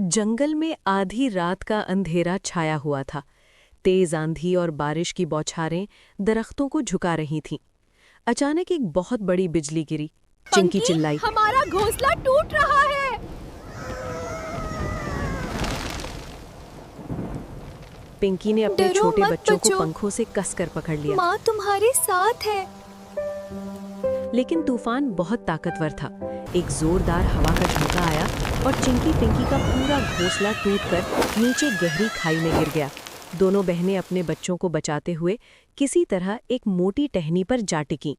जंगल में आधी रात का अंधेरा छाया हुआ था। तेज आंधी और बारिश की बौछारें दरख्तों को झुका रही थीं। अचानक एक बहुत बड़ी बिजली गिरी। चिंकी चिल्लाई, हमारा घोंसला टूट रहा है। पिंकी ने अपने डरो छोटे मत बच्चों को बच्चों। पंखों से कसकर पकड़ लिया। माँ तुम्हारे साथ है। लेकिन तूफान बहुत ताकतवर था। एक जोरदार हवा का झोंका आया और चिंकी पिंकी का पूरा घोंसला टूटकर नीचे गहरी खाई में गिर गया। दोनों बहनें अपने बच्चों को बचाते हुए किसी तरह एक मोटी टहनी पर जा टिकीं।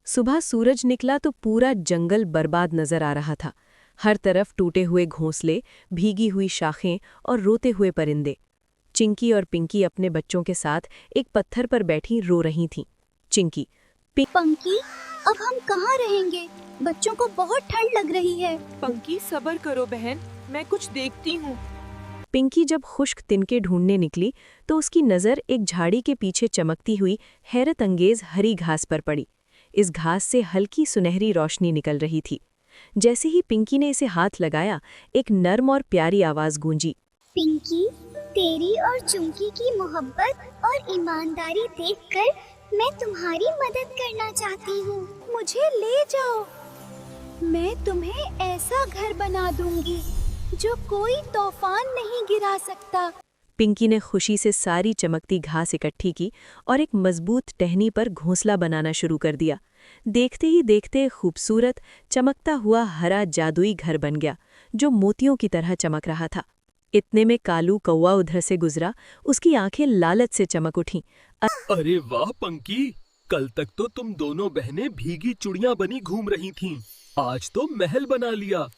सुबह सूरज निकला तो पूरा जंगल बर्बाद नजर आ रहा था। हर तरफ टूटे हुए घोंसले, भीगी हुई शाखें और रोते हुए परिंदे। चिंकी और पिंकी अपने बच्चों के साथ एक पत्थर पर बैठी रो रही थीं। चिंकी, पंकी, अब हम कहाँ रहेंगे? बच्चों को बहुत ठंड लग रही है। पंकी सब्र करो बहन, मैं कुछ देखती हूँ। पिंकी जब खुश्क तिनके ढूंढने निकली तो उसकी नज़र एक झाड़ी के पीछे चमकती हुई हैरत अंगेज हरी घास पर पड़ी। इस घास से हल्की सुनहरी रोशनी निकल रही थी। जैसे ही पिंकी ने इसे हाथ लगाया, एक नर्म और प्यारी आवाज़ गूंजी। पिंकी, तेरी और चुंकी की मोहब्बत और ईमानदारी देखकर मैं तुम्हारी मदद करना चाहती हूँ। मुझे ले जाओ। मैं तुम्हें ऐसा घर बना दूंगी जो कोई तूफान नहीं गिरा सकता। पिंकी ने खुशी से सारी चमकती घास इकट्ठी की और एक मजबूत टहनी पर घोंसला बनाना शुरू कर दिया। देखते ही देखते खूबसूरत चमकता हुआ हरा जादुई घर बन गया, जो मोतियों की तरह चमक रहा था। इतने में कालू कौवा उधर से गुजरा। उसकी आंखें लालच से चमक उठीं। अरे वाह पंकी, कल तक तो तुम दोनों बहनें भीगी चुड़ियां बनी घूम रही थीं। आज तो महल बना लिया।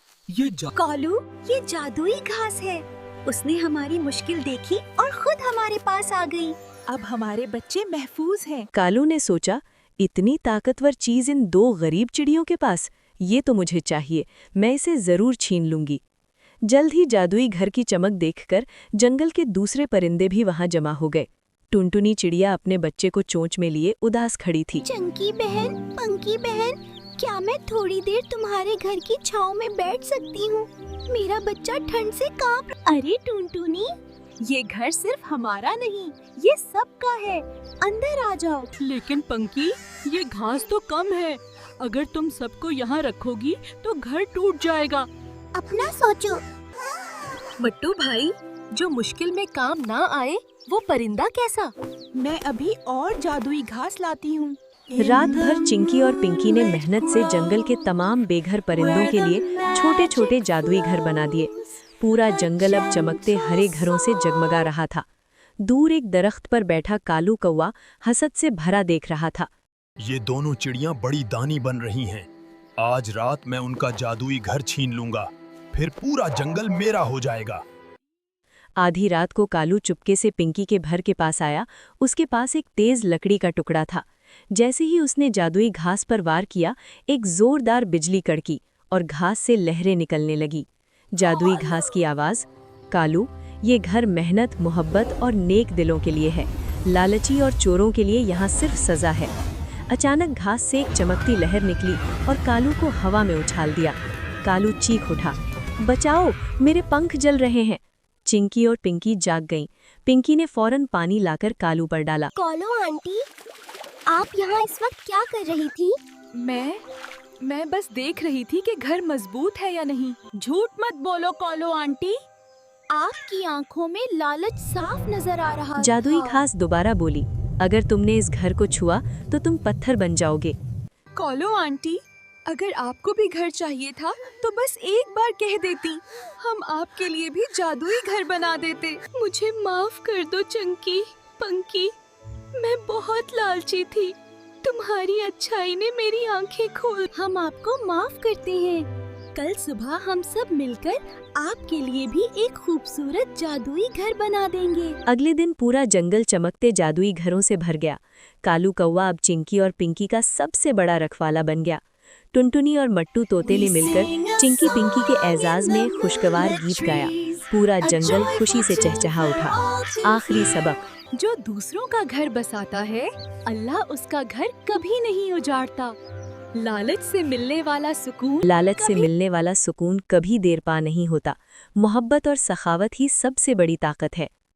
कालू, ये जादुई घास है। उसने हमारी मुश्किल देखी और खुद हमारे पास आ गई। अब हमारे बच्चे महफूज हैं। कालू ने सोचा, इतनी ताकतवर चीज इन दो गरीब चिड़ियों के पास, ये तो मुझे चाहिए। मैं इसे जरूर छीन लूंगी। जल्द ही जादुई घर की चमक देखकर जंगल के दूसरे परिंदे भी वहां जमा हो गए। टुनटुनी चिड़िया अपने बच्चे को चोंच में लिए उदास खड़ी थी। चंकी बहन, पंकी बहन, क्या मैं थोड़ी देर तुम्हारे घर की छांव में बैठ सकती हूँ? मेरा बच्चा ठंड से कांप। अरे टुनटुनी, ये घर सिर्फ हमारा नहीं, ये सबका है। अंदर आ जाओ। लेकिन पंकी, ये घास तो कम है। अगर तुम सबको यहाँ रखोगी तो घर टूट जाएगा। अपना सोचो। मट्टू भाई, जो मुश्किल में काम ना आए वो परिंदा कैसा? मैं अभी और जादुई घास लाती हूँ। रात भर चिंकी और पिंकी ने मेहनत से जंगल के तमाम बेघर परिंदों के लिए छोटे छोटे जादुई घर बना दिए। पूरा जंगल अब चमकते हरे घरों से जगमगा रहा था। दूर एक दरख्त पर बैठा कालू कौवा हसद से भरा देख रहा था। ये दोनों चिड़ियां बड़ी दानी बन रही हैं। आज रात मैं उनका जादुई घर छीन लूंगा, फिर पूरा जंगल मेरा हो जाएगा। आधी रात को कालू चुपके से पिंकी के घर के पास आया। उसके पास एक तेज लकड़ी का टुकड़ा था। जैसे ही उसने जादुई घास पर वार किया, एक जोरदार बिजली कड़की और घास से लहरें निकलने लगी। जादुई घास की आवाज, कालू, ये घर मेहनत, मोहब्बत और नेक दिलों के लिए है। लालची और चोरों के लिए यहाँ सिर्फ सजा है। अचानक घास से एक चमकती लहर निकली और कालू को हवा में उछाल दिया। कालू चीख उठा, बचाओ, मेरे पंख जल रहे हैं। चिंकी और पिंकी जाग गईं। पिंकी ने फौरन पानी लाकर कालू पर डाला। कालू आंटी, आप यहाँ इस वक्त क्या कर रही थी? मैं बस देख रही थी कि घर मजबूत है या नहीं। झूठ मत बोलो कालू आंटी, आपकी आंखों में लालच साफ नजर आ रहा। जादुई घास दोबारा बोली, अगर तुमने इस घर को छुआ तो तुम पत्थर बन जाओगे। कालू आंटी, अगर आपको भी घर चाहिए था तो बस एक बार कह देती, हम आपके लिए भी जादुई घर बना देते। मुझे माफ कर दो चंकी, पंकी, मैं बहुत लालची थी। तुम्हारी अच्छाई ने मेरी आंखें खोल। हम आपको माफ करते हैं। कल सुबह हम सब मिलकर आपके लिए भी एक खूबसूरत जादुई घर बना देंगे। अगले दिन पूरा जंगल चमकते जादुई घरों से भर गया। कालू कौवा अब चिंकी और पिंकी का सबसे बड़ा रखवाला बन गया। टुनटुनी और मट्टू तोते ने मिलकर चिंकी पिंकी के एजाज में खुशगवार गीत गाया। पूरा जंगल खुशी से चहचहा उठा। आखिरी सबक, जो दूसरों का घर बसाता है, अल्लाह उसका घर कभी नहीं उजाड़ता। लालच से मिलने वाला सुकून लालच से मिलने वाला सुकून कभी देर पा नहीं होता। मोहब्बत और सखावत ही सबसे बड़ी ताकत है।